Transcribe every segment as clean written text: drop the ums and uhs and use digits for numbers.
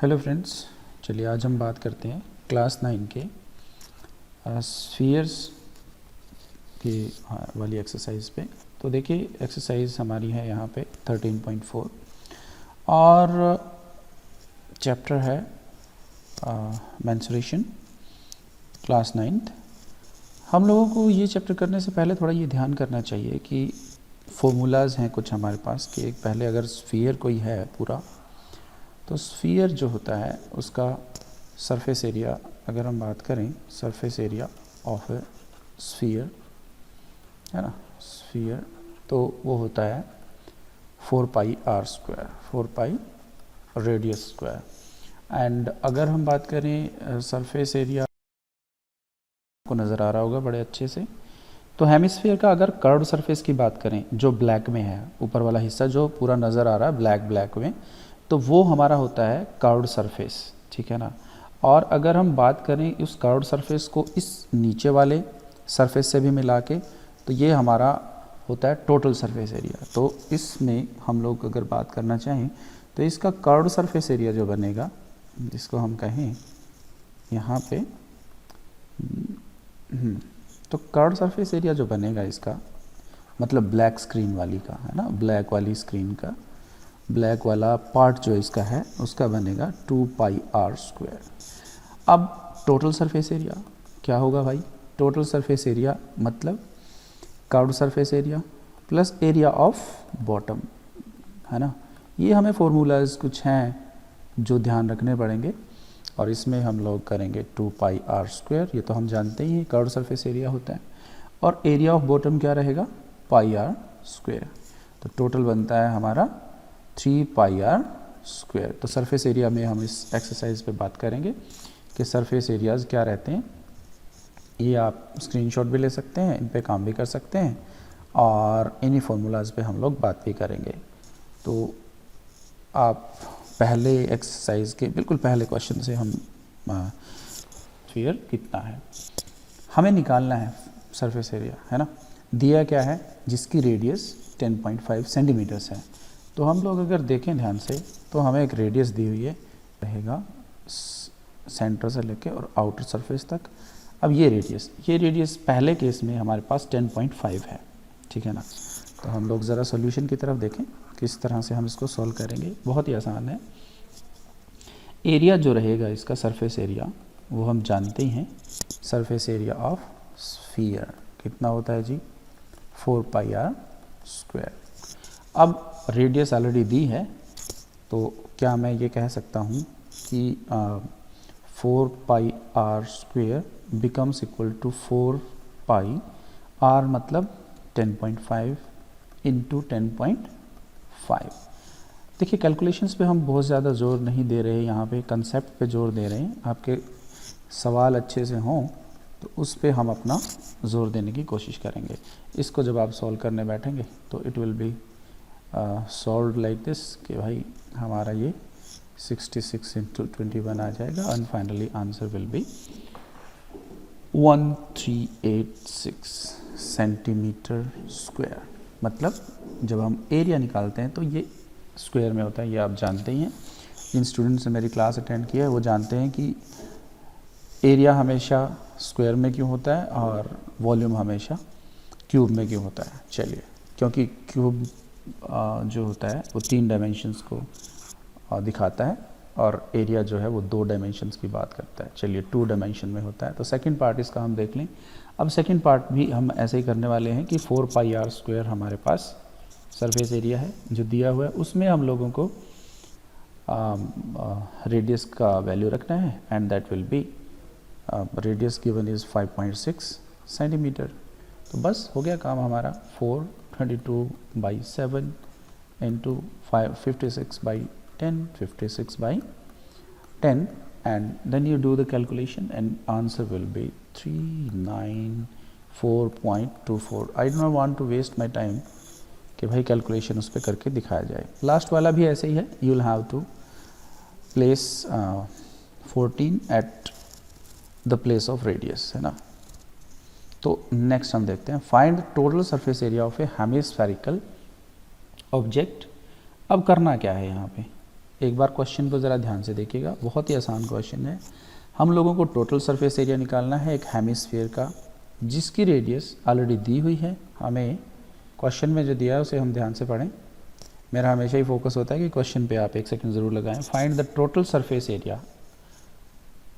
Hello friends, चलिए आज हम बात करते हैं क्लास 9 के स्फीयर्स की वाली एक्सरसाइज पे। तो देखिए एक्सरसाइज हमारी है यहाँ पे 13.4 और चैप्टर है मेंसुरेशन, क्लास 9th। हम लोगों को ये चैप्टर करने से पहले थोड़ा ये ध्यान करना चाहिए कि फॉर्मूलाज हैं कुछ हमारे पास कि एक पहले अगर स्फीयर कोई है पूरा, तो स्फीयर जो होता है उसका सरफेस एरिया, अगर हम बात करें surface area of A sphere, है ना, स्फीयर, तो वो होता है 4πr², 4π रेडियस स्क्वायर। एंड अगर हम बात करें सरफेस एरिया, को नज़र आ रहा होगा बड़े अच्छे से, तो हेमिस्फीयर का अगर कर्व्ड सरफेस की बात करें जो ब्लैक में है, ऊपर वाला हिस्सा जो पूरा नज़र आ रहा है ब्लैक में, तो वो हमारा होता है कर्व्ड सरफेस, ठीक है ना। और अगर हम बात करें उस कर्व्ड सरफेस को इस नीचे वाले सरफेस से भी मिला के, तो ये हमारा होता है टोटल सरफेस एरिया। तो इसमें हम लोग अगर बात करना चाहें तो इसका कर्व्ड सरफेस एरिया जो बनेगा, जिसको हम कहें यहाँ पे, तो कर्व्ड सरफेस एरिया जो बनेगा इसका मतलब ब्लैक स्क्रीन वाली का, है ना, ब्लैक वाली स्क्रीन का ब्लैक वाला पार्ट जो इसका है उसका बनेगा 2πr²। अब टोटल सरफेस एरिया क्या होगा भाई? टोटल सरफेस एरिया मतलब curved surface area plus area of bottom, है ना। ये हमें फॉर्मूलाज कुछ हैं जो ध्यान रखने पड़ेंगे और इसमें हम लोग करेंगे 2πr²। ये तो हम जानते ही हैं कर्व्ड सरफेस एरिया होता है, और एरिया ऑफ बॉटम क्या रहेगा? πr²। तो टोटल बनता है हमारा 3πr²। तो सरफेस एरिया में हम इस एक्सरसाइज पे बात करेंगे कि सरफेस एरियाज़ क्या रहते हैं। ये आप स्क्रीनशॉट भी ले सकते हैं, इन पे काम भी कर सकते हैं, और इन्हीं फार्मूलाज पे हम लोग बात भी करेंगे। तो आप पहले एक्सरसाइज के बिल्कुल पहले क्वेश्चन से हम स्फीयर कितना है हमें निकालना है, सरफेस एरिया, है ना। दिया क्या है? जिसकी रेडियस 10.5 सेंटीमीटर्स है। तो हम लोग अगर देखें ध्यान से तो हमें एक रेडियस दी हुई है, रहेगा सेंटर से लेके और आउटर सरफेस तक। अब ये रेडियस पहले केस में हमारे पास 10.5 है, ठीक है ना। तो हम लोग ज़रा सॉल्यूशन की तरफ देखें किस तरह से हम इसको सॉल्व करेंगे। बहुत ही आसान है। एरिया जो रहेगा इसका सरफेस एरिया, वो हम जानते ही हैं, सरफेस एरिया ऑफ स्फीयर कितना होता है जी? 4πr²। अब रेडियस ऑलरेडी दी है, तो क्या मैं ये कह सकता हूँ कि 4πr² becomes equal to 4π, r मतलब 10.5 इंटू 10.5। देखिए कैलकुलेशंस पे हम बहुत ज़्यादा ज़ोर नहीं दे रहे, यहाँ पे कंसेप्ट पे ज़ोर दे रहे हैं। आपके सवाल अच्छे से हों तो उस पे हम अपना ज़ोर देने की कोशिश करेंगे। इसको जब आप सॉल्व करने बैठेंगे तो it will be solve like this कि भाई हमारा ये 66 इंटू 21 आ जाएगा, and finally answer will be 1386 centimetre square. मतलब जब हम एरिया निकालते हैं तो ये स्क्वायर में होता है, ये आप जानते ही हैं। जिन स्टूडेंट्स ने मेरी क्लास अटेंड किया है वो जानते हैं कि एरिया हमेशा स्क्वायर में क्यों होता है और वॉल्यूम हमेशा क्यूब में क्यों होता है। चलिए, क्योंकि क्यूब जो होता है वो 3 डायमेंशंस को दिखाता है और एरिया जो है वो 2 डायमेंशंस की बात करता है। चलिए 2 डायमेंशन में होता है। तो सेकंड पार्ट इसका हम देख लें। अब सेकंड पार्ट भी हम ऐसे ही करने वाले हैं कि 4πr² हमारे पास सरफेस एरिया है जो दिया हुआ है, उसमें हम लोगों को रेडियस का वैल्यू रखना है, and that will be radius given is 5.6 centimetre. तो बस हो गया काम हमारा। 422/7 into 56/10, 56/10, and then you do the calculation and answer will be 394.24। I do not want to waste my time कि भाई कैलकुलेशन उस पर करके दिखाया जाए। लास्ट वाला भी ऐसे ही है, you will have to place 14 at the place of radius, है ना। तो नेक्स्ट हम देखते हैं, find total surface area of a hemispherical object. अब करना क्या है यहाँ पे? एक बार क्वेश्चन को ज़रा ध्यान से देखिएगा, बहुत ही आसान क्वेश्चन है। हम लोगों को टोटल सरफेस एरिया निकालना है एक हेमिस्फीयर का, जिसकी रेडियस ऑलरेडी दी हुई है। हमें क्वेश्चन में जो दिया है उसे हम ध्यान से पढ़ें। मेरा हमेशा ही फोकस होता है कि क्वेश्चन पे आप 1 सेकंड ज़रूर लगाएं। Find the total surface area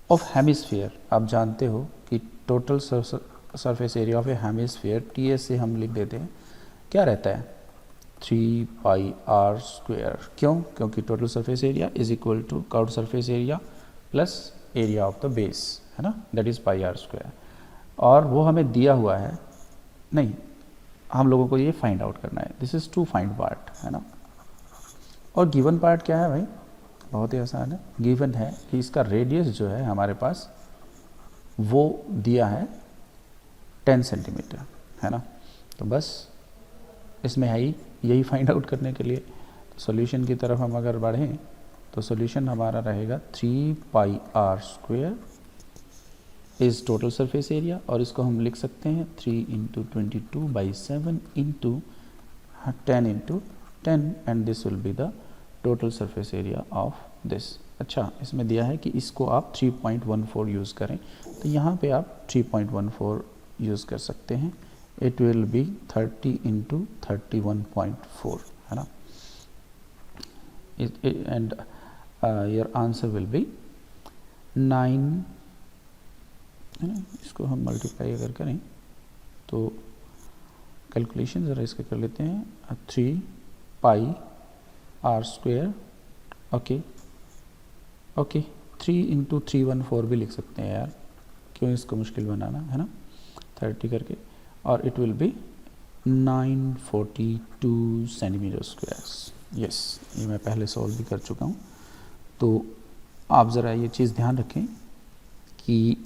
of hemisphere. आप जानते हो कि total surface area of A hemisphere TS से हम लिख देते हैं, क्या रहता है 3πr²। क्यों? क्योंकि total surface area is equal to curved surface area plus area of the base, है ना, दैट इज़ πr²। और वो हमें दिया हुआ है, नहीं, हम लोगों को ये फाइंड आउट करना है। This is to find part, है ना। और गिवन पार्ट क्या है भाई? बहुत ही आसान है। गिवन है कि इसका रेडियस जो है हमारे पास वो दिया है 10 सेंटीमीटर, है ना। तो बस इसमें है ही यही फाइंड आउट करने के लिए। तो सॉल्यूशन की तरफ हम अगर बढ़ें तो सॉल्यूशन हमारा रहेगा 3πr² is total surface area, और इसको हम लिख सकते हैं 3 × 22/7 × 10 × 10 and this will be the total surface area of this. अच्छा, इसमें दिया है कि इसको आप 3.14 यूज़ करें, तो यहाँ पे आप 3.14 यूज़ कर सकते हैं। इट विल बी 30 × 31.4, है ना। And your answer will be 9, है ना। इसको हम मल्टीप्लाई अगर करें तो कैलकुलेशन ज़रा इसका कर लेते हैं। 3πr², ओके 3 × 314 भी लिख सकते हैं यार, क्यों इसको मुश्किल बनाना, है ना, 30 करके। और it will be 942 cm²। Yes, ये मैं पहले सॉल्व भी कर चुका हूँ। तो आप ज़रा ये चीज़ ध्यान रखें कि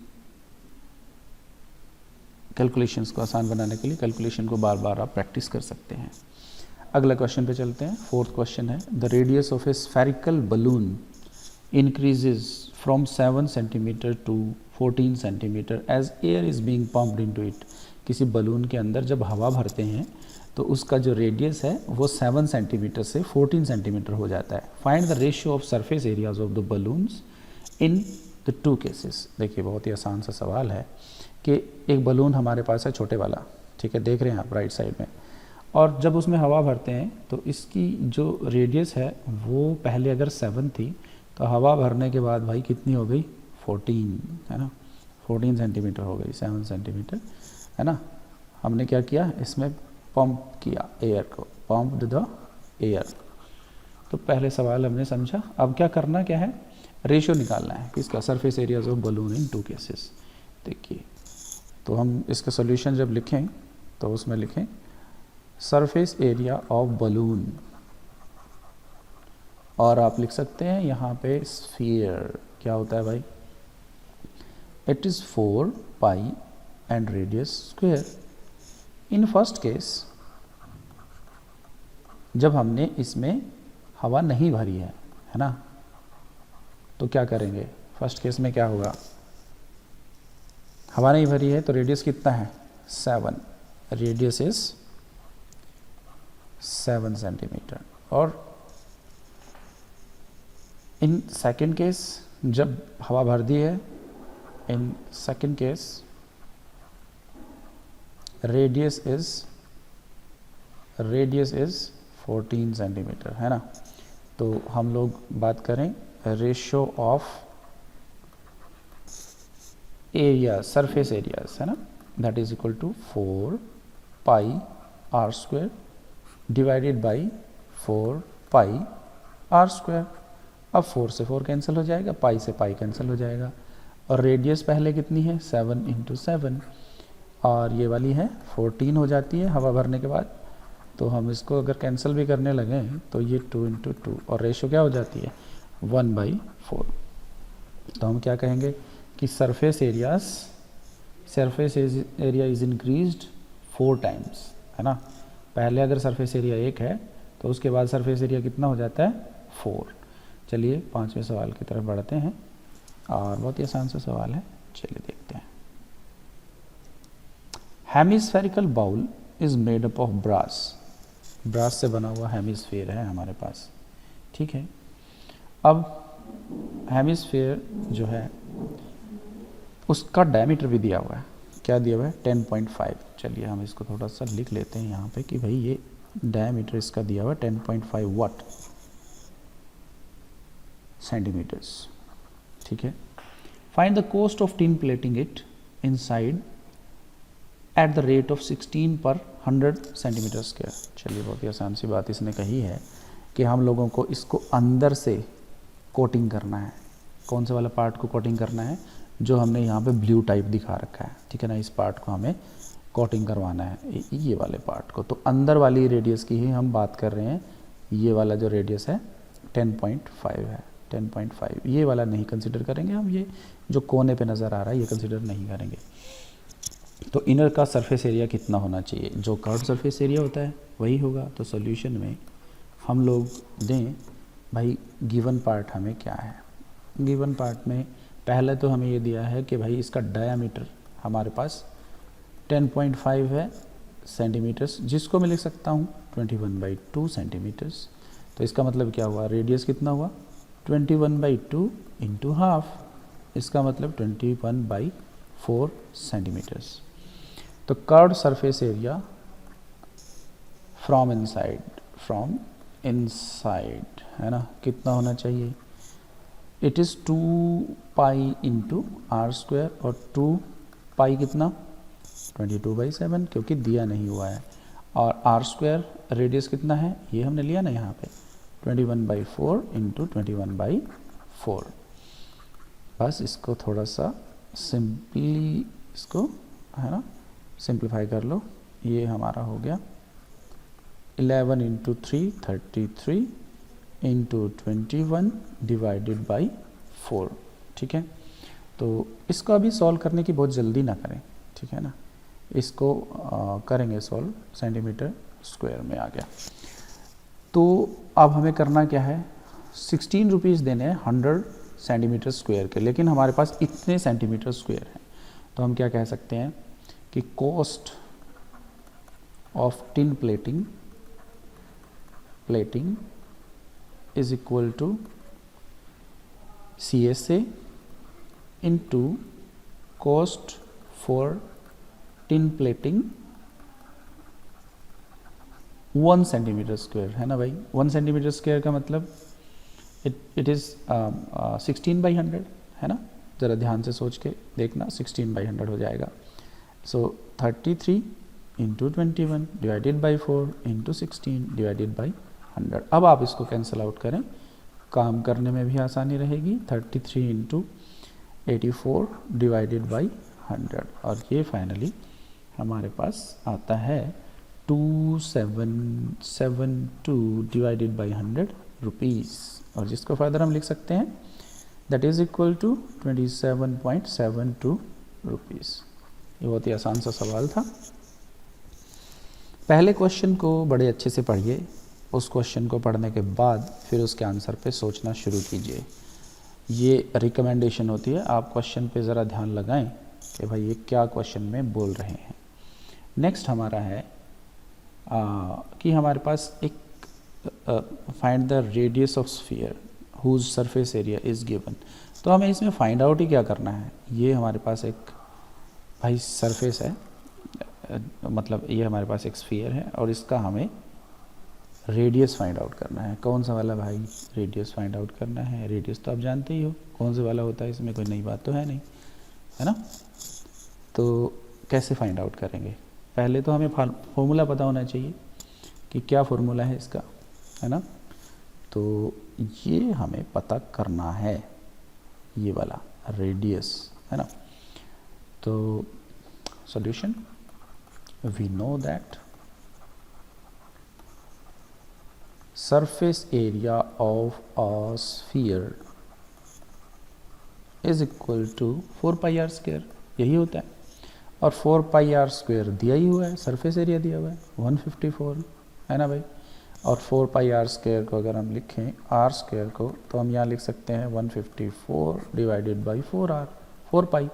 कैलकुलेशंस को आसान बनाने के लिए कैलकुलेशन को बार बार आप प्रैक्टिस कर सकते हैं। अगला क्वेश्चन पे चलते हैं। 4th क्वेश्चन है, the radius of a spherical balloon increases from 7 centimetre to 14 centimetre as air is being pumped into it. किसी बलून के अंदर जब हवा भरते हैं तो उसका जो रेडियस है वो 7 सेंटीमीटर से 14 सेंटीमीटर हो जाता है। Find the ratio of surface areas of the balloons in the 2 cases. देखिए, बहुत ही आसान सा सवाल है कि एक बलून हमारे पास है, छोटे वाला, ठीक है, देख रहे हैं आप राइट साइड में, और जब उसमें हवा भरते हैं तो इसकी जो रेडियस है वो पहले अगर 7 थी तो हवा भरने के बाद भाई कितनी हो गई 14, है ना, 14 सेंटीमीटर हो गई, 7 सेंटीमीटर, है ना। हमने क्या किया, इसमें पंप किया एयर को, पंप्ड द एयर। तो पहले सवाल हमने समझा। अब क्या करना क्या है, रेशियो निकालना है किसका, surface areas of balloon in 2 cases. देखिए, तो हम इसका सॉल्यूशन जब लिखें तो उसमें लिखें सरफेस एरिया ऑफ बलून, और आप लिख सकते हैं यहाँ पे स्फीयर क्या होता है भाई, it is 4π and radius square. In first case जब हमने इसमें हवा नहीं भरी है ना, तो क्या करेंगे, फर्स्ट केस में क्या होगा, हवा नहीं भरी है तो रेडियस कितना है 7, रेडियस इज 7 सेंटीमीटर। और इन सेकेंड केस जब हवा भर दी है, in second case radius is 14 centimetre, है ना। तो हम लोग बात करें ratio of area, surface areas, है ना, that is equal to 4πr² divided by 4πr²। अब 4 से 4 कैंसिल हो जाएगा, पाई से पाई कैंसिल हो जाएगा, और रेडियस पहले कितनी है 7 × 7, और ये वाली है 14 हो जाती है हवा भरने के बाद। तो हम इसको अगर कैंसिल भी करने लगे तो ये 2 × 2, और रेशियो क्या हो जाती है 1/4। तो हम क्या कहेंगे कि surface area is increased 4 times, है ना। पहले अगर सरफेस एरिया 1 है तो उसके बाद सरफेस एरिया कितना हो जाता है 4। चलिए 5वें सवाल की तरफ बढ़ते हैं, और बहुत ही आसान सा सवाल है, चलिए देखते हैं। Hemispherical bowl is made up of brass. Brass से बना हुआ हेमिस्फीयर है हमारे पास, ठीक है। अब हेमिस्फीयर जो है उसका डायमीटर भी दिया हुआ है, क्या दिया हुआ है 10.5। चलिए हम इसको थोड़ा सा लिख लेते हैं यहाँ पे कि भाई ये डायमीटर इसका दिया हुआ है 10.5 वाट सेंटीमीटर्स, ठीक है। Find the cost of tin plating it inside at the rate of 16 पर 100 सेंटीमीटर स्क्वायर। चलिए बहुत ही आसान सी बात इसने कही है कि हम लोगों को इसको अंदर से कोटिंग करना है। कौन से वाला पार्ट को कोटिंग करना है, जो हमने यहाँ पे ब्लू टाइप दिखा रखा है, ठीक है ना। इस पार्ट को हमें कोटिंग करवाना है, ये वाले पार्ट को। तो अंदर वाली रेडियस की ही हम बात कर रहे हैं। ये वाला जो रेडियस है 10.5 है, 10.5। ये वाला नहीं कंसिडर करेंगे हम, ये जो कोने पे नज़र आ रहा है ये कंसिडर नहीं करेंगे। तो इनर का सरफेस एरिया कितना होना चाहिए, जो कर्व सरफेस एरिया होता है वही होगा। तो सॉल्यूशन में हम लोग दें भाई गिवन पार्ट हमें क्या है। गिवन पार्ट में पहले तो हमें ये दिया है कि भाई इसका डायामीटर हमारे पास 10.5 है सेंटीमीटर्स, जिसको मैं लिख सकता हूँ 21/2 सेंटीमीटर्स। तो इसका मतलब क्या हुआ, रेडियस कितना हुआ 21/2 इंटू हाफ, इसका मतलब 21/4 सेंटीमीटर्स। तो curved surface area from inside है ना, कितना होना चाहिए, it is 2 pi into r square, और 2 पाई कितना 22/7, क्योंकि दिया नहीं हुआ है। और आर स्क्वायर रेडियस कितना है, ये हमने लिया ना यहाँ पे 21/4 इंटू 21/4। बस इसको थोड़ा सा सिंपली इसको है ना सिंप्लीफाई कर लो। ये हमारा हो गया 11 इंटू 3 33 इंटू 21 डिवाइडेड बाई 4, ठीक है। तो इसको अभी सॉल्व करने की बहुत जल्दी ना करें, ठीक है ना। इसको करेंगे सॉल्व, सेंटीमीटर स्क्वायर में आ गया। तो अब हमें करना क्या है, 16 रुपीज़ देने हैं 100 सेंटीमीटर स्क्वायर के, लेकिन हमारे पास इतने सेंटीमीटर स्क्वायर हैं। तो हम क्या कह सकते हैं कि cost of tin plating is equal to CSA into cost for tin plating 1 centimetre square, है ना भाई। 1 सेंटीमीटर स्क्वायर का मतलब इट इज़ 16/100 है ना। ज़रा ध्यान से सोच के देखना, 16/100 हो जाएगा। सो 33 into 21 divided by 4 into 16 divided by 100। अब आप इसको कैंसिल आउट करें, काम करने में भी आसानी रहेगी। 33 इंटू 84 डिवाइडेड बाई 100, और ये फाइनली हमारे पास आता है 2772 डिवाइडेड बाई 100 रुपीज़, और जिसको फर्दर हम लिख सकते हैं that is equal to 27.72 rupees. ये बहुत ही आसान सा सवाल था। पहले क्वेश्चन को बड़े अच्छे से पढ़िए, उस क्वेश्चन को पढ़ने के बाद फिर उसके आंसर पे सोचना शुरू कीजिए। ये रिकमेंडेशन होती है, आप क्वेश्चन पे ज़रा ध्यान लगाएं कि भाई ये क्या क्वेश्चन में बोल रहे हैं। नेक्स्ट हमारा है कि हमारे पास एक find the radius of sphere whose surface area is given. तो हमें इसमें फाइंड आउट ही क्या करना है, ये हमारे पास एक भाई सरफेस है, मतलब ये हमारे पास एक स्फीयर है और इसका हमें रेडियस फाइंड आउट करना है। कौन सा वाला भाई, रेडियस फाइंड आउट करना है। रेडियस तो आप जानते ही हो कौन से वाला होता है, इसमें कोई नई बात तो है नहीं, है ना। तो कैसे फाइंड आउट करेंगे, पहले तो हमें फॉर्मूला पता होना चाहिए कि क्या फॉर्मूला है इसका, है ना। तो ये हमें पता करना है, ये वाला रेडियस, है ना। तो solution, we know that surface area of a sphere is equal to 4 pi r square, यही होता है। और 4 pi r square दिया ही हुआ है, सरफेस एरिया दिया हुआ है 154, है ना भाई। और 4 pi r square को अगर हम लिखें r square को, तो हम यहाँ लिख सकते हैं 154 डिवाइडेड बाई 4r, 4 पाई।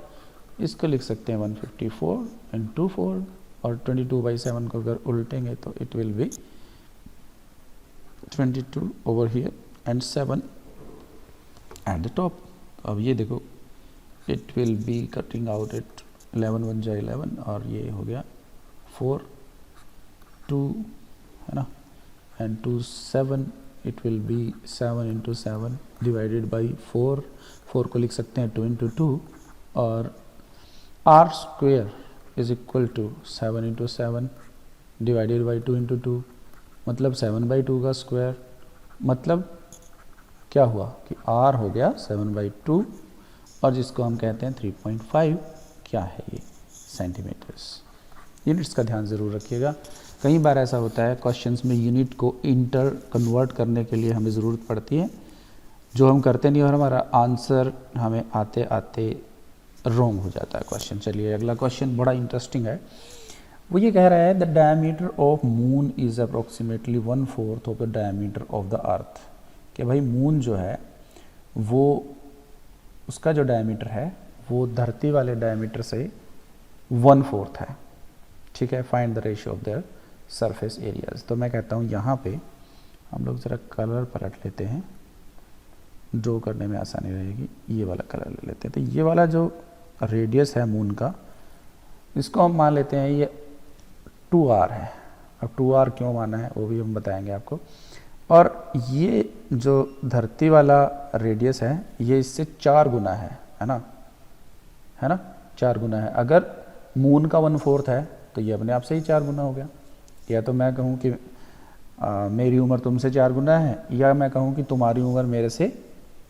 इसको लिख सकते हैं 154 इंटू 4, और 22/7 को अगर उल्टेंगे तो it will be 22 over here and 7 at the top. अब ये देखो it will be cutting out at 11 1 जा 11 और ये हो गया 4 2 है ना and 2 7 it will be 7 into 7 divided by 4 4 को लिख सकते हैं 2 इंटू 2 और r square is equal to 7 into 7 divided by 2 into 2 मतलब 7/2 का स्क्वायर। मतलब क्या हुआ कि r हो गया 7/2 और जिसको हम कहते हैं 3.5 क्या है ये सेंटीमीटर्स। यूनिट्स का ध्यान ज़रूर रखिएगा। कई बार ऐसा होता है क्वेश्चंस में यूनिट को इंटर कन्वर्ट करने के लिए हमें ज़रूरत पड़ती है जो हम करते नहीं और हमारा आंसर हमें आते आते रॉन्ग हो जाता है क्वेश्चन। चलिए अगला क्वेश्चन बड़ा इंटरेस्टिंग है। वो ये कह रहा है the diameter of moon is approximately 1/4 of the diameter of the earth. कि भाई मून जो है वो उसका जो डायमीटर है वो धरती वाले डायमीटर से 1/4 है। ठीक है, find the ratio of their surface areas. तो मैं कहता हूँ यहाँ पे हम लोग ज़रा कलर पलट लेते हैं, ड्रॉ करने में आसानी रहेगी। ये वाला कलर ले लेते हैं। तो ये वाला जो रेडियस है मून का इसको हम मान लेते हैं ये 2r है। अब 2r क्यों माना है वो भी हम बताएंगे आपको। और ये जो धरती वाला रेडियस है ये इससे 4 गुना है ना, 4 गुना है। अगर मून का 1/4 है तो ये अपने आप से ही 4 गुना हो गया। या तो मैं कहूँ कि मेरी उम्र तुमसे 4 गुना है या मैं कहूँ कि तुम्हारी उम्र मेरे से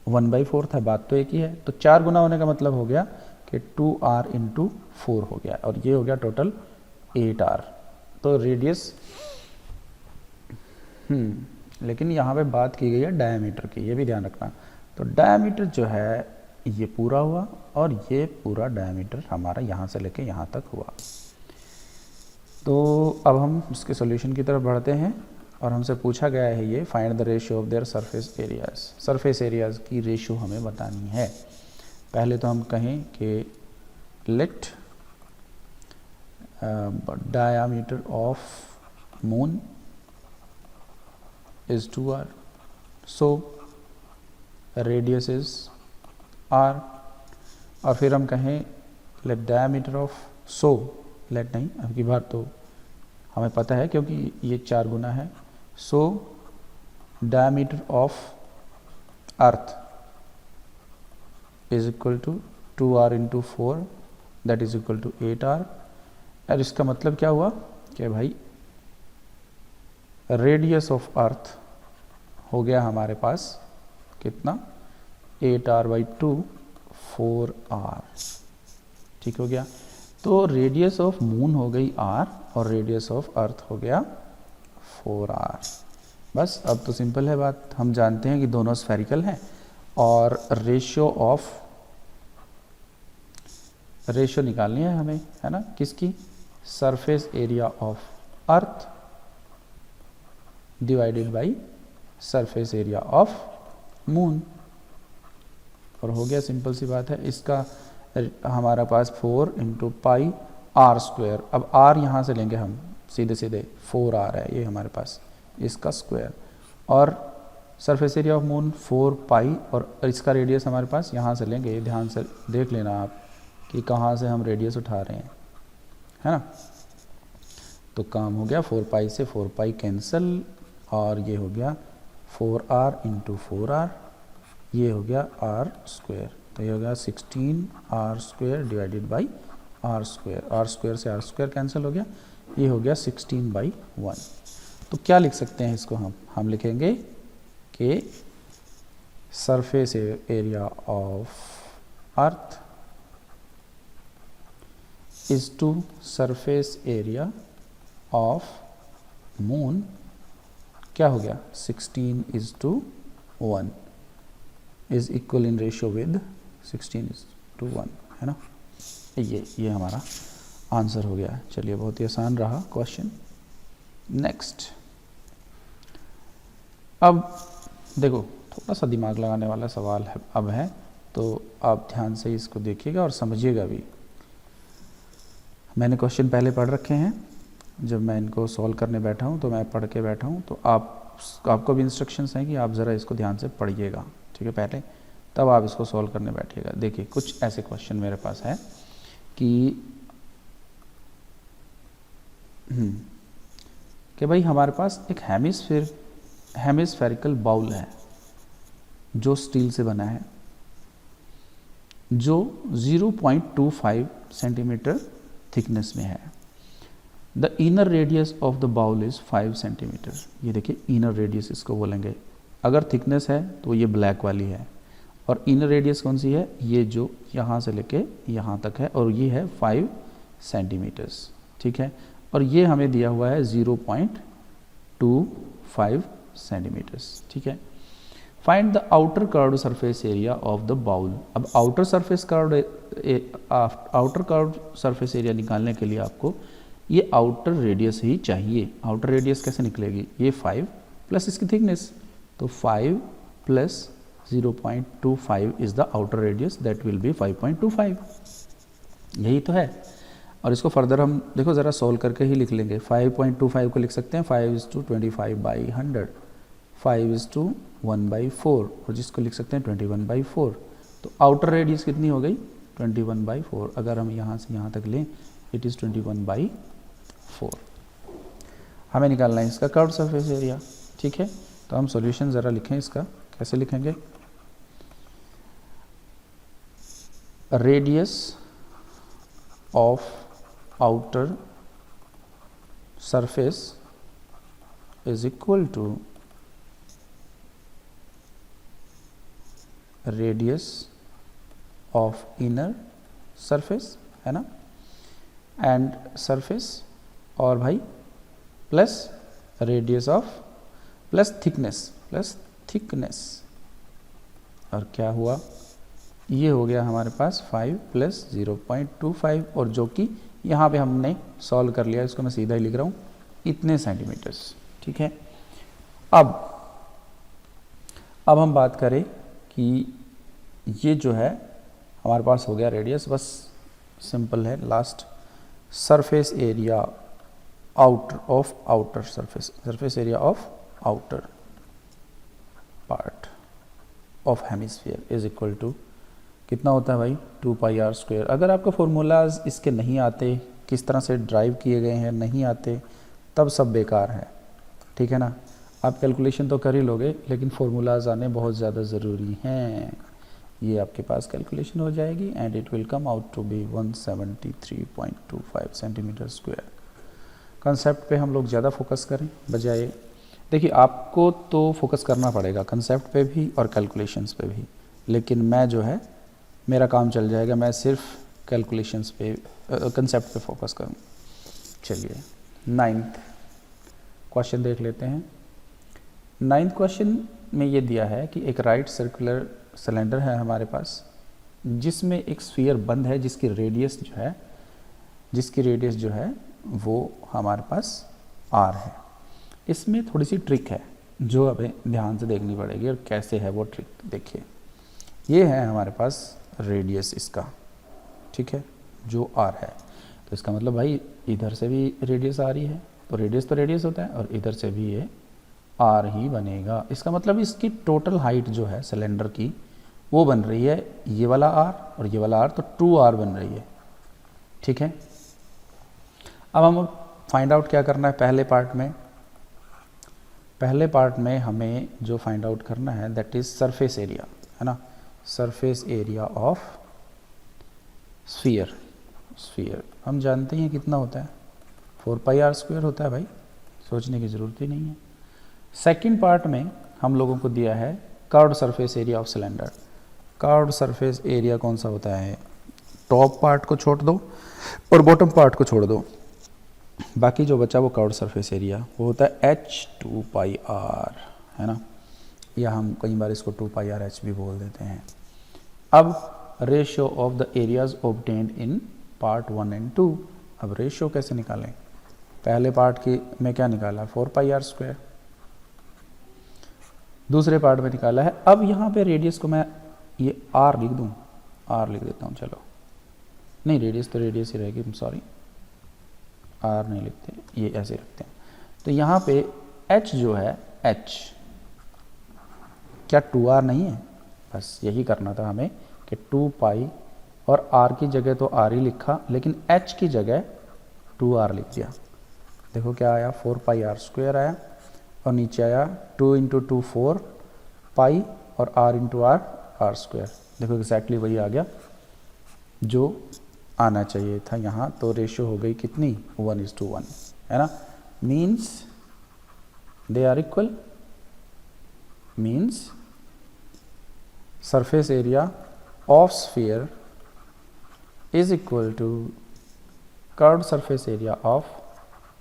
1/4 है, बात तो एक ही है। तो 4 गुना होने का मतलब हो गया कि 2r इंटू 4 हो गया और ये हो गया टोटल 8r। तो रेडियस लेकिन यहाँ पे बात की गई है डायमीटर की, ये भी ध्यान रखना। तो डायमीटर जो है ये पूरा हुआ और ये पूरा डायमीटर हमारा यहाँ से लेके यहाँ तक हुआ। तो अब हम इसके सॉल्यूशन की तरफ बढ़ते हैं और हमसे पूछा गया है ये find the ratio of their surface areas. Surface areas की रेशियो हमें बतानी है। पहले तो हम कहें कि late diameter of moon is 2r, so radius is r। और फिर हम कहें let diameter of, so let नहीं, अब की बार तो हमें पता है क्योंकि ये 4 गुना है। so diameter of earth is equal to 2r into 4 that is equal to 8r। और इसका मतलब क्या हुआ कि भाई रेडियस ऑफ अर्थ हो गया हमारे पास कितना 8r/2 4r। ठीक हो गया। तो रेडियस ऑफ मून हो गई r और रेडियस ऑफ अर्थ हो गया 4r। बस अब तो सिंपल है बात, हम जानते हैं कि दोनों स्फेरिकल हैं और रेशियो निकालनी है हमें, है ना, किसकी, surface area of earth divided by surface area of moon. और हो गया, सिंपल सी बात है। इसका हमारा पास 4 इंटू पाई r स्क्वायर। अब r यहाँ से लेंगे हम सीधे सीधे 4r है ये हमारे पास, इसका स्क्वायर। और सरफेस एरिया ऑफ मून 4 पाई और इसका रेडियस हमारे पास यहाँ से लेंगे। ध्यान से देख लेना आप कि कहाँ से हम रेडियस उठा रहे हैं, है ना। तो काम हो गया 4 पाई से 4 पाई कैंसिल और ये हो गया 4r इंटू 4r, ये हो गया r स्क्वायर। तो ये हो गया 16r square divided by r square. r square से r स्क्वायर कैंसिल हो गया, ये हो गया 16/1। तो क्या लिख सकते हैं इसको हम लिखेंगे कि surface area of earth is to surface area of moon क्या हो गया 16:1 is equal in ratio with 16:1, है ना। ये हमारा आंसर हो गया। चलिए बहुत ही आसान रहा क्वेश्चन। नेक्स्ट, अब देखो थोड़ा सा दिमाग लगाने वाला सवाल है अब है, तो आप ध्यान से इसको देखिएगा और समझिएगा भी। मैंने क्वेश्चन पहले पढ़ रखे हैं, जब मैं इनको सॉल्व करने बैठा हूँ तो मैं पढ़ के बैठा हूँ, तो आपको भी इंस्ट्रक्शंस हैं कि आप ज़रा इसको ध्यान से पढ़िएगा, ठीक है। पहले तब आप इसको सॉल्व करने बैठिएगा। देखिए कुछ ऐसे क्वेश्चन मेरे पास है कि भाई हमारे पास एक हेमिस्फेरिकल बाउल है जो स्टील से बना है, जो 0.25 सेंटीमीटर थिकनेस में है। The inner radius of the bowl is 5 centimetre. ये देखिए इनर रेडियस इसको बोलेंगे। अगर थिकनेस है तो ये ब्लैक वाली है, और इनर रेडियस कौन सी है, ये जो यहाँ से लेके यहाँ तक है, और ये है 5 सेंटीमीटर्स। ठीक है, और ये हमें दिया हुआ है 0.25 सेंटीमीटर्स। ठीक है, find the outer curved surface area of the bowl. अब आउटर कर्व्ड सरफेस एरिया निकालने के लिए आपको ये आउटर रेडियस ही चाहिए। आउटर रेडियस कैसे निकलेगी, ये 5 प्लस इसकी थिकनेस, तो 5 plus 0.25 is the outer radius, that will be 5.25। यही तो है। और इसको फर्दर हम देखो ज़रा सॉल्व करके ही लिख लेंगे। 5.25 को लिख सकते हैं 5:25/100, 5:1/4, और जिसको लिख सकते हैं 21/4। तो आउटर रेडियस कितनी हो गई, 21/4। अगर हम यहाँ से यहाँ तक लें, इट इज़ 21/4। हमें निकालना है इसका कर्व्ड सरफेस एरिया। ठीक है, तो हम सॉल्यूशन ज़रा लिखें इसका। कैसे लिखेंगे, radius of outer surface is equal to radius of inner surface, है ना, एंड सरफेस, और भाई plus radius of plus thickness, और क्या हुआ, ये हो गया हमारे पास 5 प्लस 0.25, और जो कि यहाँ पे हमने सॉल्व कर लिया, इसको मैं सीधा ही लिख रहा हूँ, इतने सेंटीमीटर्स। ठीक है, अब हम बात करें कि ये जो है हमारे पास हो गया रेडियस, बस सिंपल है। Last surface area outer surface area of outer part of hemisphere is equal to कितना होता है भाई, 2πr²। अगर आपको फॉर्मूलाज इसके नहीं आते, किस तरह से ड्राइव किए गए हैं नहीं आते, तब सब बेकार है। ठीक है ना, आप कैलकुलेशन तो कर ही लोगे, लेकिन फार्मूलाज आने बहुत ज़्यादा ज़रूरी हैं। ये आपके पास कैलकुलेशन हो जाएगी and it will come out to be 173.25 centimetre square. Concept पे हम लोग ज़्यादा फोकस करें बजाय, देखिए आपको तो फोकस करना पड़ेगा कंसेप्ट पे भी और कैलकुलेशंस पे भी, लेकिन मैं जो है मेरा काम चल जाएगा, मैं सिर्फ कैलकुलेशंस पे कंसेप्ट पे फोकस करूँ। चलिए 9th क्वेश्चन देख लेते हैं। 9th क्वेश्चन में ये दिया है कि एक राइट सर्कुलर सिलेंडर है हमारे पास, जिसमें एक स्फीयर बंद है, जिसकी रेडियस जो है वो हमारे पास r है। इसमें थोड़ी सी ट्रिक है जो हमें ध्यान से देखनी पड़ेगी, और कैसे है वो ट्रिक देखिए। ये है हमारे पास रेडियस इसका, ठीक है, जो r है। तो इसका मतलब भाई इधर से भी रेडियस आ रही है, तो रेडियस होता है, और इधर से भी ये r ही बनेगा। इसका मतलब इसकी टोटल हाइट जो है सिलेंडर की वो बन रही है ये वाला r और ये वाला r, तो 2r बन रही है। ठीक है, अब हम फाइंड आउट क्या करना है पहले पार्ट में हमें जो फाइंड आउट करना है दैट इज सरफेस एरिया, है ना, सरफेस एरिया ऑफ स्फीयर। हम जानते हैं कितना होता है, 4πr² होता है भाई, सोचने की ज़रूरत ही नहीं है। सेकंड पार्ट में हम लोगों को दिया है curved surface area of cylinder. Curved surface area कौन सा होता है, टॉप पार्ट को छोड़ दो और बॉटम पार्ट को छोड़ दो, बाकी जो बचा वो कर्व्ड सरफेस एरिया, वो होता है h/2πr, है ना, या हम कई बार इसको 2πrh भी बोल देते हैं। अब ratio of the areas obtained in part 1 and 2। अब रेशियो कैसे निकालें, पहले पार्ट की में क्या निकाला 4πr², दूसरे पार्ट में निकाला है। अब यहाँ पे रेडियस को मैं ये r लिख दूँ, r लिख देता हूँ, चलो नहीं रेडियस तो रेडियस ही रहेगी, सॉरी r नहीं लिखते, ये ऐसे रखते हैं। तो यहाँ पे h जो है h क्या 2r नहीं है बस यही करना था हमें कि 2 पाई, और r की जगह तो r ही लिखा, लेकिन h की जगह 2r लिख दिया। देखो क्या आया, 4 पाई r स्क्वायर आया, और नीचे आया 2 इंटू 2 4 पाई, और r इंटू r स्क्वायर। देखो एग्जैक्टली वही आ गया जो आना चाहिए था यहाँ। तो रेशियो हो गई कितनी, 1:1, है ना। Means they are equal, means surface area of sphere is equal to curved surface area of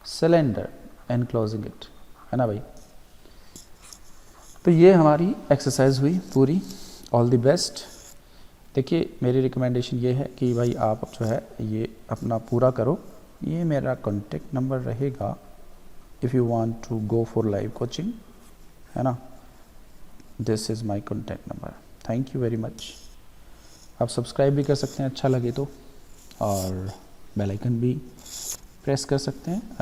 cylinder enclosing it, है ना भाई। तो ये हमारी एक्सरसाइज हुई पूरी। All the best. देखिए मेरी रिकमेंडेशन ये है कि भाई आप जो है ये अपना पूरा करो। ये मेरा कॉन्टेक्ट नंबर रहेगा if you want to go for live coaching, है ना। This is my contact number. Thank you very much. आप सब्सक्राइब भी कर सकते हैं अच्छा लगे तो, और बेल आइकन भी प्रेस कर सकते हैं।